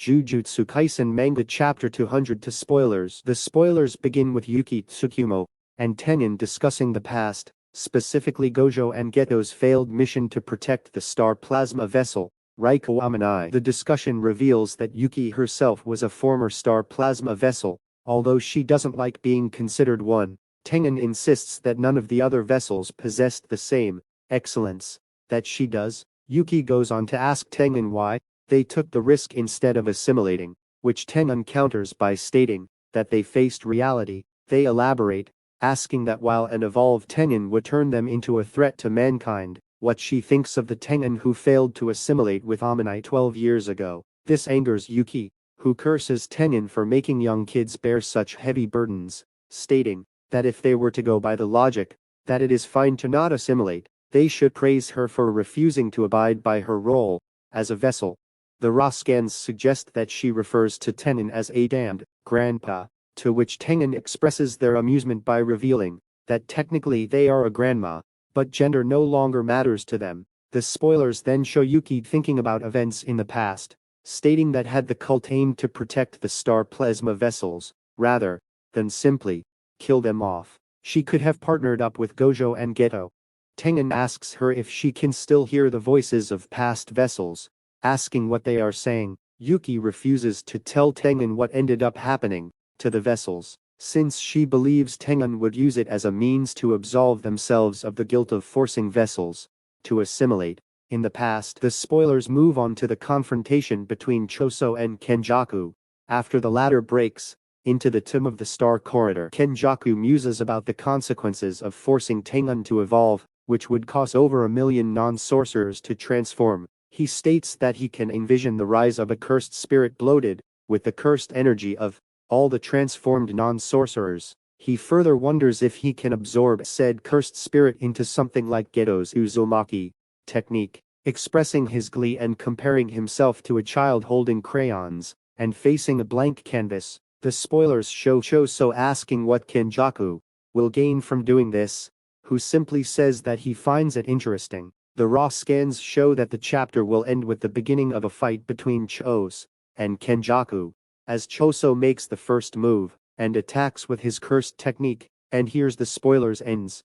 Jujutsu Kaisen Manga Chapter 200 to spoilers. The spoilers begin with Yuki Tsukumo and Tengen discussing the past, specifically Gojo and Geto's failed mission to protect the star plasma vessel, Raiko Amanai. The discussion reveals that Yuki herself was a former star plasma vessel, although she doesn't like being considered one. Tengen insists that none of the other vessels possessed the same excellence that she does. Yuki goes on to ask Tengen why they took the risk instead of assimilating, which Tengen counters by stating that they faced reality. They elaborate, asking that while an evolved Tengen would turn them into a threat to mankind, what she thinks of the Tengen who failed to assimilate with Amanai 12 years ago. This angers Yuki, who curses Tengen for making young kids bear such heavy burdens, stating that if they were to go by the logic that it is fine to not assimilate, they should praise her for refusing to abide by her role as a vessel. The raw scans suggest that she refers to Tengen as a damned grandpa, to which Tengen expresses their amusement by revealing that technically they are a grandma, but gender no longer matters to them. The spoilers then show Yuki thinking about events in the past, stating that had the cult aimed to protect the star plasma vessels, rather than simply kill them off, she could have partnered up with Gojo and Geto. Tengen asks her if she can still hear the voices of past vessels, asking what they are saying. Yuki refuses to tell Tengen what ended up happening to the vessels, since she believes Tengen would use it as a means to absolve themselves of the guilt of forcing vessels to assimilate. In the past, the spoilers move on to the confrontation between Choso and Kenjaku. After the latter breaks into the tomb of the Star Corridor, Kenjaku muses about the consequences of forcing Tengen to evolve, which would cause over 1 million non-sorcerers to transform. He states that he can envision the rise of a cursed spirit bloated with the cursed energy of all the transformed non-sorcerers. He further wonders if he can absorb said cursed spirit into something like Geto's Uzumaki technique, expressing his glee and comparing himself to a child holding crayons and facing a blank canvas. The spoilers show Choso asking what Kenjaku will gain from doing this, who simply says that he finds it interesting. The raw scans show that the chapter will end with the beginning of a fight between Choso and Kenjaku, as Choso makes the first move and attacks with his cursed technique. And here's the spoilers ends.